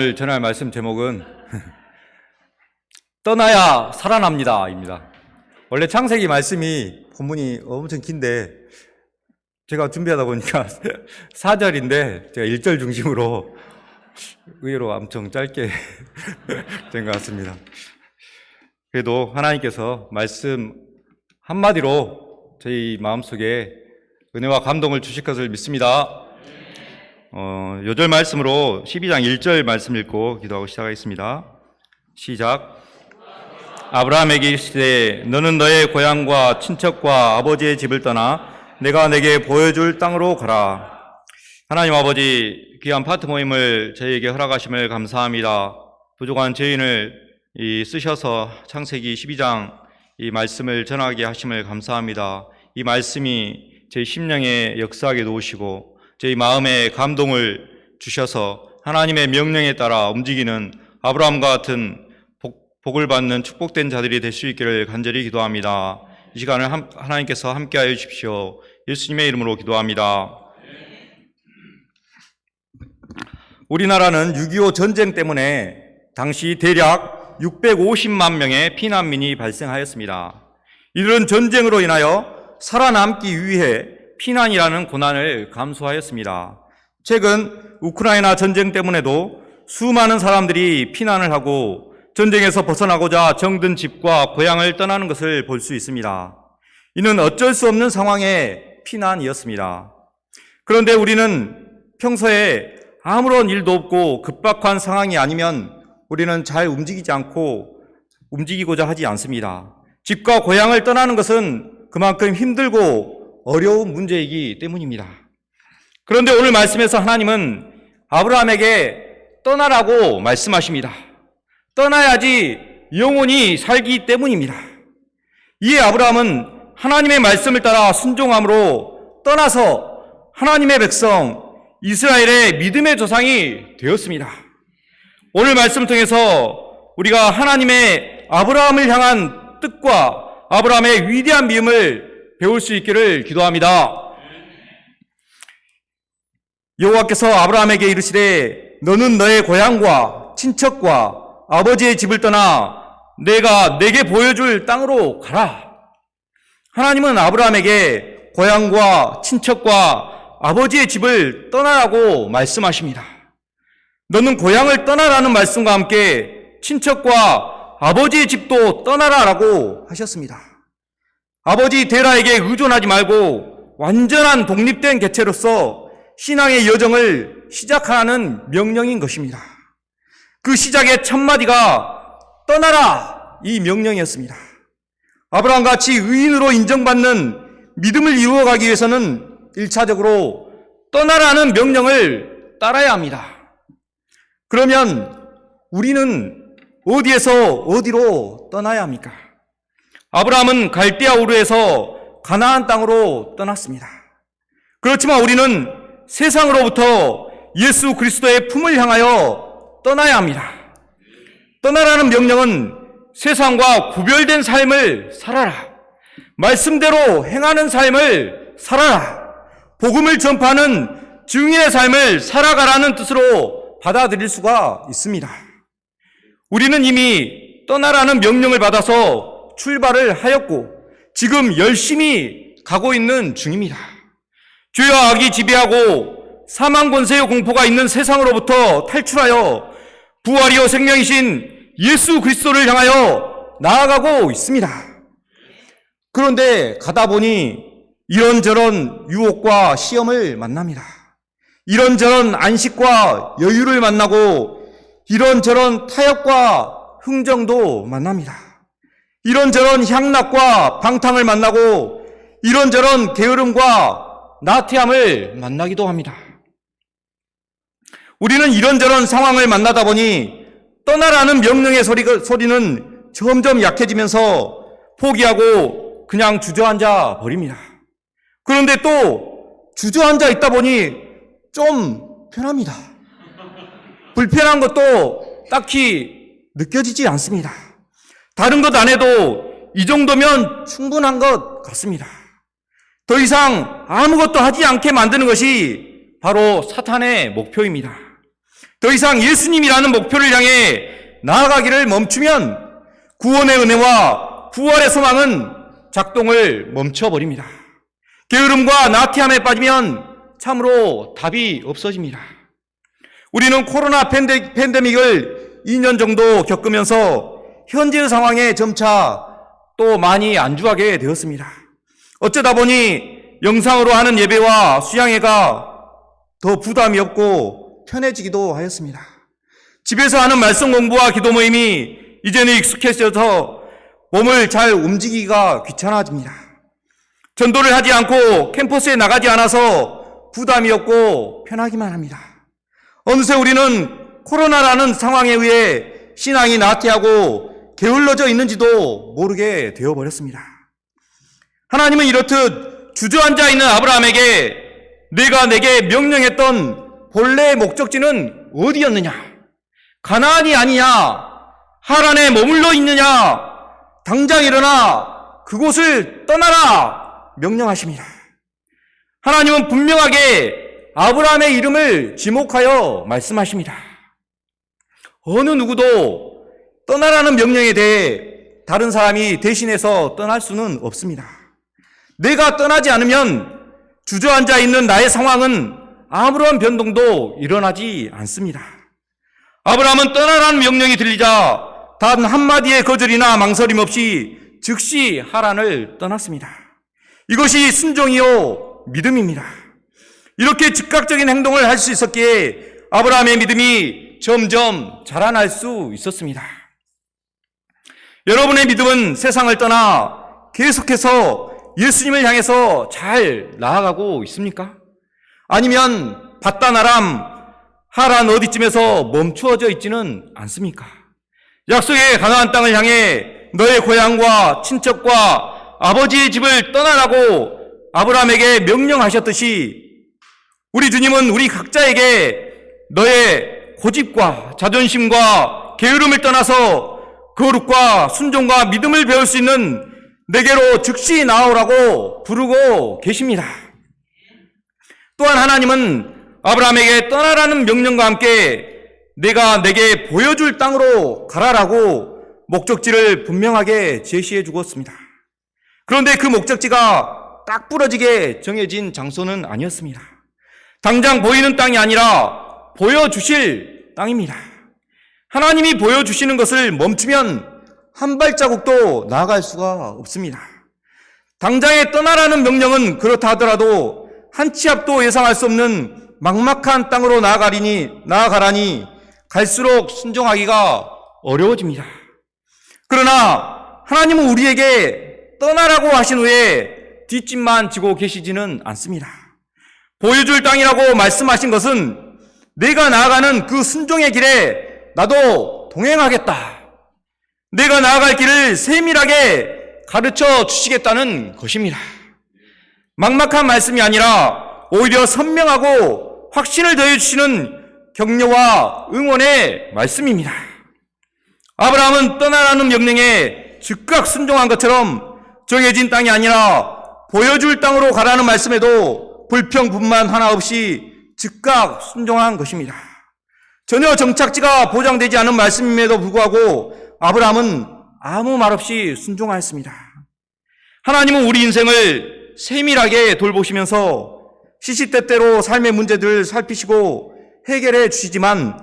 오늘 전할 말씀 제목은 떠나야 살아납니다 입니다. 원래 창세기 말씀이 본문이 엄청 긴데 제가 준비하다 보니까 4절인데 제가 1절 중심으로 의외로 엄청 짧게 된 것 같습니다. 그래도 하나님께서 말씀 한마디로 저희 마음속에 은혜와 감동을 주실 것을 믿습니다. 요절 말씀으로 12장 1절 말씀 읽고 기도하고 시작하겠습니다. 시작. 아브라함에게 이르시되 너는 너의 고향과 친척과 아버지의 집을 떠나 내가 내게 보여줄 땅으로 가라. 하나님 아버지, 귀한 파트 모임을 저희에게 허락하심을 감사합니다. 부족한 저희를 쓰셔서 창세기 12장 이 말씀을 전하게 하심을 감사합니다. 이 말씀이 제 심령에 역사하게 놓으시고 저희 마음에 감동을 주셔서 하나님의 명령에 따라 움직이는 아브라함과 같은 복을 받는 축복된 자들이 될 수 있기를 간절히 기도합니다. 이 시간을 하나님께서 함께하여 주십시오. 예수님의 이름으로 기도합니다. 우리나라는 6.25 전쟁 때문에 당시 대략 650만 명의 피난민이 발생하였습니다. 이들은 전쟁으로 인하여 살아남기 위해 피난이라는 고난을 감수하였습니다. 최근 우크라이나 전쟁 때문에도 수많은 사람들이 피난을 하고 전쟁에서 벗어나고자 정든 집과 고향을 떠나는 것을 볼 수 있습니다. 이는 어쩔 수 없는 상황의 피난이었습니다. 그런데 우리는 평소에 아무런 일도 없고 급박한 상황이 아니면 우리는 잘 움직이지 않고 움직이고자 하지 않습니다. 집과 고향을 떠나는 것은 그만큼 힘들고 어려운 문제이기 때문입니다. 그런데 오늘 말씀에서 하나님은 아브라함에게 떠나라고 말씀하십니다. 떠나야지 영원히 살기 때문입니다. 이에 아브라함은 하나님의 말씀을 따라 순종함으로 떠나서 하나님의 백성 이스라엘의 믿음의 조상이 되었습니다. 오늘 말씀을 통해서 우리가 하나님의 아브라함을 향한 뜻과 아브라함의 위대한 믿음을 배울 수 있기를 기도합니다. 여호와께서 아브라함에게 이르시되 너는 너의 고향과 친척과 아버지의 집을 떠나 내가 내게 보여줄 땅으로 가라. 하나님은 아브라함에게 고향과 친척과 아버지의 집을 떠나라고 말씀하십니다. 너는 고향을 떠나라는 말씀과 함께 친척과 아버지의 집도 떠나라라고 하셨습니다. 아버지 데라에게 의존하지 말고 완전한 독립된 개체로서 신앙의 여정을 시작하는 명령인 것입니다. 그 시작의 첫마디가 떠나라 이 명령이었습니다. 아브라함같이 의인으로 인정받는 믿음을 이루어가기 위해서는 1차적으로 떠나라는 명령을 따라야 합니다. 그러면 우리는 어디에서 어디로 떠나야 합니까? 아브라함은 갈대아 우르에서 가나안 땅으로 떠났습니다. 그렇지만 우리는 세상으로부터 예수 그리스도의 품을 향하여 떠나야 합니다. 떠나라는 명령은 세상과 구별된 삶을 살아라. 말씀대로 행하는 삶을 살아라. 복음을 전파하는 증인의 삶을 살아가라는 뜻으로 받아들일 수가 있습니다. 우리는 이미 떠나라는 명령을 받아서 출발을 하였고 지금 열심히 가고 있는 중입니다. 죄와 악이 지배하고 사망 권세의 공포가 있는 세상으로부터 탈출하여 부활이요 생명이신 예수 그리스도를 향하여 나아가고 있습니다. 그런데 가다 보니 이런저런 유혹과 시험을 만납니다. 이런저런 안식과 여유를 만나고 이런저런 타협과 흥정도 만납니다. 이런저런 향락과 방탕을 만나고 이런저런 게으름과 나태함을 만나기도 합니다. 우리는 이런저런 상황을 만나다 보니 떠나라는 명령의 소리는 점점 약해지면서 포기하고 그냥 주저앉아 버립니다. 그런데 또 주저앉아 있다 보니 좀 편합니다. 불편한 것도 딱히 느껴지지 않습니다. 다른 것 안 해도 이 정도면 충분한 것 같습니다. 더 이상 아무것도 하지 않게 만드는 것이 바로 사탄의 목표입니다. 더 이상 예수님이라는 목표를 향해 나아가기를 멈추면 구원의 은혜와 부활의 소망은 작동을 멈춰버립니다. 게으름과 나태함에 빠지면 참으로 답이 없어집니다. 우리는 코로나 팬데믹을 2년 정도 겪으면서 현재의 상황에 점차 또 많이 안주하게 되었습니다. 어쩌다 보니 영상으로 하는 예배와 수양회가 더 부담이 없고 편해지기도 하였습니다. 집에서 하는 말씀 공부와 기도 모임이 이제는 익숙해져서 몸을 잘 움직이기가 귀찮아집니다. 전도를 하지 않고 캠퍼스에 나가지 않아서 부담이 없고 편하기만 합니다. 어느새 우리는 코로나라는 상황에 의해 신앙이 나태하고 게을러져 있는지도 모르게 되어버렸습니다. 하나님은 이렇듯 주저앉아 있는 아브라함에게 내가 내게 명령했던 본래의 목적지는 어디였느냐? 가나안이 아니냐? 하란에 머물러 있느냐? 당장 일어나 그곳을 떠나라! 명령하십니다. 하나님은 분명하게 아브라함의 이름을 지목하여 말씀하십니다. 어느 누구도 떠나라는 명령에 대해 다른 사람이 대신해서 떠날 수는 없습니다. 내가 떠나지 않으면 주저앉아 있는 나의 상황은 아무런 변동도 일어나지 않습니다. 아브라함은 떠나라는 명령이 들리자 단 한마디의 거절이나 망설임 없이 즉시 하란을 떠났습니다. 이것이 순종이요 믿음입니다. 이렇게 즉각적인 행동을 할 수 있었기에 아브라함의 믿음이 점점 자라날 수 있었습니다. 여러분의 믿음은 세상을 떠나 계속해서 예수님을 향해서 잘 나아가고 있습니까? 아니면 바다나람 하란 어디쯤에서 멈추어져 있지는 않습니까? 약속의 가나안 땅을 향해 너의 고향과 친척과 아버지의 집을 떠나라고 아브라함에게 명령하셨듯이 우리 주님은 우리 각자에게 너의 고집과 자존심과 게으름을 떠나서 거룩과 순종과 믿음을 배울 수 있는 내게로 즉시 나오라고 부르고 계십니다. 또한 하나님은 아브라함에게 떠나라는 명령과 함께 내가 내게 보여줄 땅으로 가라라고 목적지를 분명하게 제시해 주었습니다. 그런데 그 목적지가 딱 부러지게 정해진 장소는 아니었습니다. 당장 보이는 땅이 아니라 보여주실 땅입니다. 하나님이 보여주시는 것을 멈추면 한 발자국도 나아갈 수가 없습니다. 당장에 떠나라는 명령은 그렇다 하더라도 한 치 앞도 예상할 수 없는 막막한 땅으로 나아가라니 갈수록 순종하기가 어려워집니다. 그러나 하나님은 우리에게 떠나라고 하신 후에 뒷짐만 지고 계시지는 않습니다. 보여줄 땅이라고 말씀하신 것은 내가 나아가는 그 순종의 길에 나도 동행하겠다. 내가 나아갈 길을 세밀하게 가르쳐 주시겠다는 것입니다. 막막한 말씀이 아니라 오히려 선명하고 확신을 더해주시는 격려와 응원의 말씀입니다. 아브라함은 떠나라는 명령에 즉각 순종한 것처럼 정해진 땅이 아니라 보여줄 땅으로 가라는 말씀에도 불평분만 하나 없이 즉각 순종한 것입니다. 전혀 정착지가 보장되지 않은 말씀임에도 불구하고 아브라함은 아무 말 없이 순종하였습니다. 하나님은 우리 인생을 세밀하게 돌보시면서 시시때때로 삶의 문제들을 살피시고 해결해 주시지만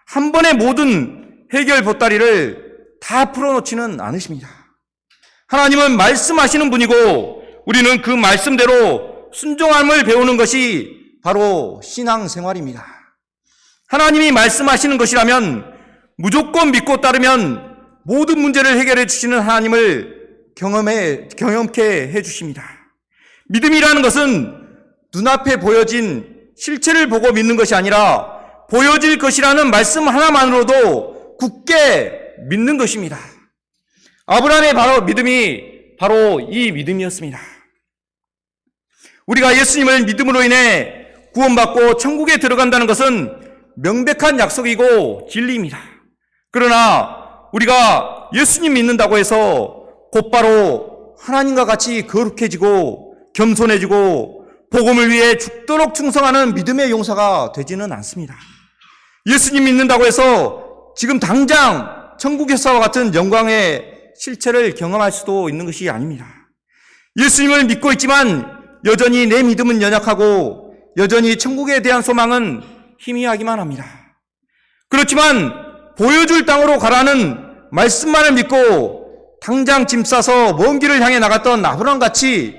한 번에 모든 해결 보따리를 다 풀어놓지는 않으십니다. 하나님은 말씀하시는 분이고 우리는 그 말씀대로 순종함을 배우는 것이 바로 신앙생활입니다. 하나님이 말씀하시는 것이라면 무조건 믿고 따르면 모든 문제를 해결해 주시는 하나님을 경험케 해 주십니다. 믿음이라는 것은 눈앞에 보여진 실체를 보고 믿는 것이 아니라 보여질 것이라는 말씀 하나만으로도 굳게 믿는 것입니다. 아브라함의 믿음이 바로 이 믿음이었습니다. 우리가 예수님을 믿음으로 인해 구원받고 천국에 들어간다는 것은 명백한 약속이고 진리입니다. 그러나 우리가 예수님 믿는다고 해서 곧바로 하나님과 같이 거룩해지고 겸손해지고 복음을 위해 죽도록 충성하는 믿음의 용사가 되지는 않습니다. 예수님 믿는다고 해서 지금 당장 천국에서와 같은 영광의 실체를 경험할 수도 있는 것이 아닙니다. 예수님을 믿고 있지만 여전히 내 믿음은 연약하고 여전히 천국에 대한 소망은 희미하기만 합니다. 그렇지만 보여줄 땅으로 가라는 말씀만을 믿고 당장 짐 싸서 먼 길을 향해 나갔던 아브라함같이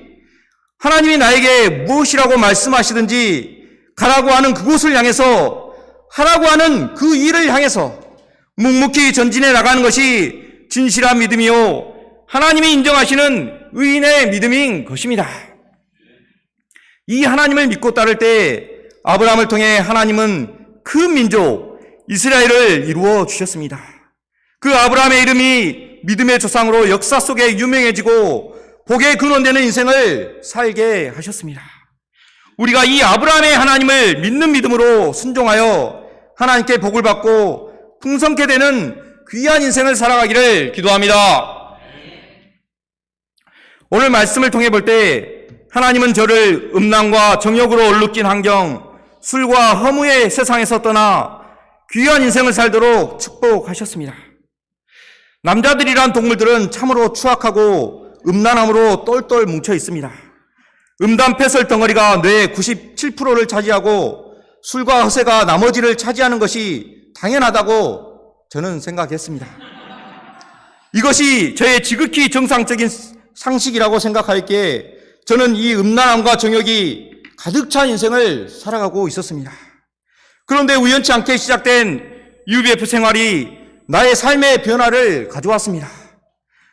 하나님이 나에게 무엇이라고 말씀하시든지 가라고 하는 그곳을 향해서 하라고 하는 그 일을 향해서 묵묵히 전진해 나가는 것이 진실한 믿음이요 하나님이 인정하시는 의인의 믿음인 것입니다. 이 하나님을 믿고 따를 때 아브라함을 통해 하나님은 큰 민족 이스라엘을 이루어 주셨습니다. 그 아브라함의 이름이 믿음의 조상으로 역사 속에 유명해지고 복의 근원되는 인생을 살게 하셨습니다. 우리가 이 아브라함의 하나님을 믿는 믿음으로 순종하여 하나님께 복을 받고 풍성케 되는 귀한 인생을 살아가기를 기도합니다. 오늘 말씀을 통해 볼 때 하나님은 저를 음란과 정욕으로 얼룩진 환경, 술과 허무의 세상에서 떠나 귀한 인생을 살도록 축복하셨습니다. 남자들이란 동물들은 참으로 추악하고 음란함으로 똘똘 뭉쳐 있습니다. 음담 폐설 덩어리가 뇌의 97%를 차지하고 술과 허세가 나머지를 차지하는 것이 당연하다고 저는 생각했습니다. 이것이 저의 지극히 정상적인 상식이라고 생각하였기에 저는 이 음란함과 정욕이 가득 찬 인생을 살아가고 있었습니다. 그런데 우연치 않게 시작된 UBF 생활이 나의 삶의 변화를 가져왔습니다.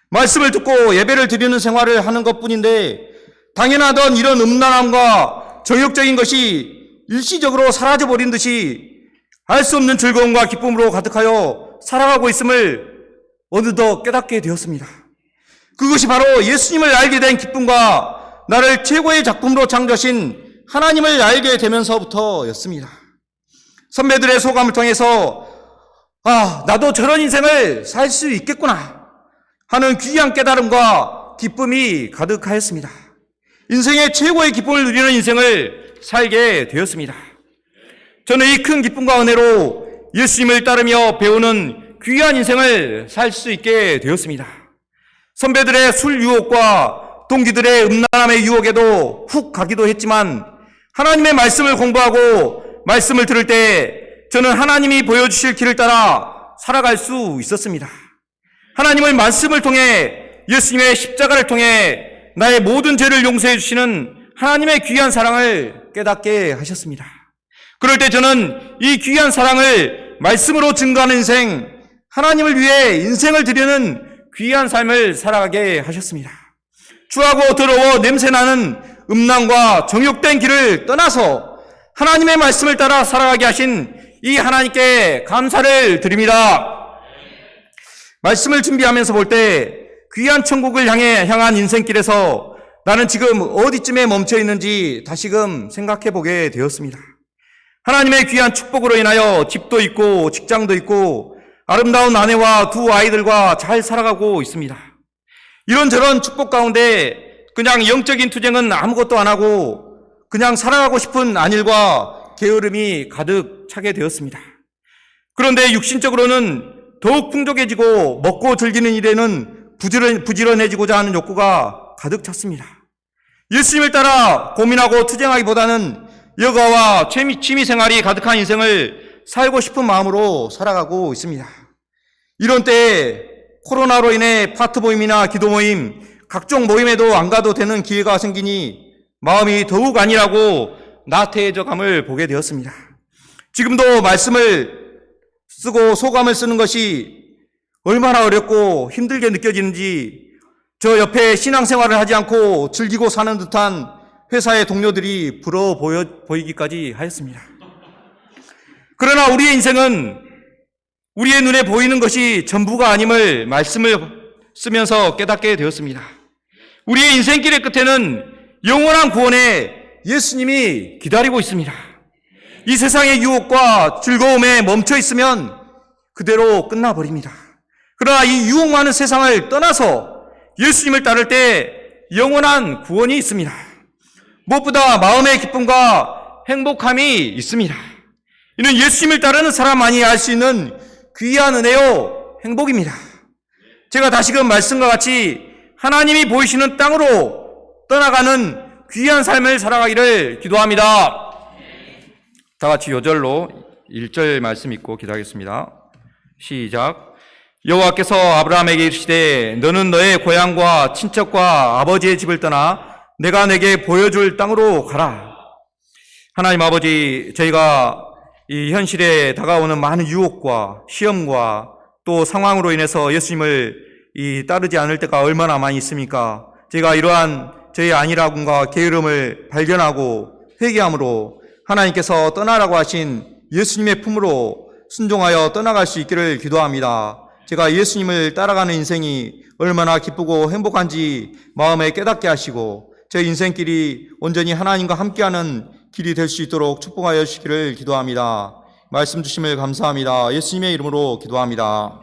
말씀을 듣고 예배를 드리는 생활을 하는 것뿐인데 당연하던 이런 음란함과 정욕적인 것이 일시적으로 사라져버린 듯이 알 수 없는 즐거움과 기쁨으로 가득하여 살아가고 있음을 어느덧 깨닫게 되었습니다. 그것이 바로 예수님을 알게 된 기쁨과 나를 최고의 작품으로 창조하신 하나님을 알게 되면서부터였습니다. 선배들의 소감을 통해서 나도 저런 인생을 살 수 있겠구나 하는 귀한 깨달음과 기쁨이 가득하였습니다. 인생의 최고의 기쁨을 누리는 인생을 살게 되었습니다. 저는 이 큰 기쁨과 은혜로 예수님을 따르며 배우는 귀한 인생을 살 수 있게 되었습니다. 선배들의 술 유혹과 동기들의 음란함의 유혹에도 훅 가기도 했지만 하나님의 말씀을 공부하고 말씀을 들을 때 저는 하나님이 보여주실 길을 따라 살아갈 수 있었습니다. 하나님의 말씀을 통해 예수님의 십자가를 통해 나의 모든 죄를 용서해 주시는 하나님의 귀한 사랑을 깨닫게 하셨습니다. 그럴 때 저는 이 귀한 사랑을 말씀으로 증거하는 인생, 하나님을 위해 인생을 드리는 귀한 삶을 살아가게 하셨습니다. 추하고 더러워 냄새나는 음란과 정욕된 길을 떠나서 하나님의 말씀을 따라 살아가게 하신 이 하나님께 감사를 드립니다. 말씀을 준비하면서 볼 때 귀한 천국을 향한 인생길에서 나는 지금 어디쯤에 멈춰 있는지 다시금 생각해 보게 되었습니다. 하나님의 귀한 축복으로 인하여 집도 있고 직장도 있고 아름다운 아내와 두 아이들과 잘 살아가고 있습니다. 이런저런 축복 가운데 그냥 영적인 투쟁은 아무것도 안 하고 그냥 살아가고 싶은 안일과 게으름이 가득 차게 되었습니다. 그런데 육신적으로는 더욱 풍족해지고 먹고 즐기는 일에는 부지런해지고자 하는 욕구가 가득 찼습니다. 예수님을 따라 고민하고 투쟁하기보다는 여가와 취미생활이 가득한 인생을 살고 싶은 마음으로 살아가고 있습니다. 이런 때에 코로나로 인해 파트 모임이나 기도 모임, 각종 모임에도 안 가도 되는 기회가 생기니 마음이 더욱 안일하고 나태해져 감을 보게 되었습니다. 지금도 말씀을 쓰고 소감을 쓰는 것이 얼마나 어렵고 힘들게 느껴지는지 저 옆에 신앙생활을 하지 않고 즐기고 사는 듯한 회사의 동료들이 부러워 보이기까지 하였습니다. 그러나 우리의 인생은 우리의 눈에 보이는 것이 전부가 아님을 말씀을 쓰면서 깨닫게 되었습니다. 우리의 인생길의 끝에는 영원한 구원의 예수님이 기다리고 있습니다. 이 세상의 유혹과 즐거움에 멈춰 있으면 그대로 끝나버립니다. 그러나 이 유혹 많은 세상을 떠나서 예수님을 따를 때 영원한 구원이 있습니다. 무엇보다 마음의 기쁨과 행복함이 있습니다. 이는 예수님을 따르는 사람만이 알 수 있는 귀한 은혜요 행복입니다. 제가 다시금 말씀과 같이 하나님이 보이시는 땅으로 떠나가는 귀한 삶을 살아가기를 기도합니다. 다 같이 요절로 1절 말씀 읽고 기도하겠습니다. 시작. 여호와께서 아브라함에게 이르시되 너는 너의 고향과 친척과 아버지의 집을 떠나 내가 내게 보여줄 땅으로 가라. 하나님 아버지, 저희가 이 현실에 다가오는 많은 유혹과 시험과 또 상황으로 인해서 예수님을 따르지 않을 때가 얼마나 많이 있습니까? 저희가 이러한 저희 안일함과 게으름을 발견하고 회개함으로 하나님께서 떠나라고 하신 예수님의 품으로 순종하여 떠나갈 수 있기를 기도합니다. 제가 예수님을 따라가는 인생이 얼마나 기쁘고 행복한지 마음에 깨닫게 하시고 제 인생길이 온전히 하나님과 함께하는 길이 될 수 있도록 축복하여 주시기를 기도합니다. 말씀 주심을 감사합니다. 예수님의 이름으로 기도합니다.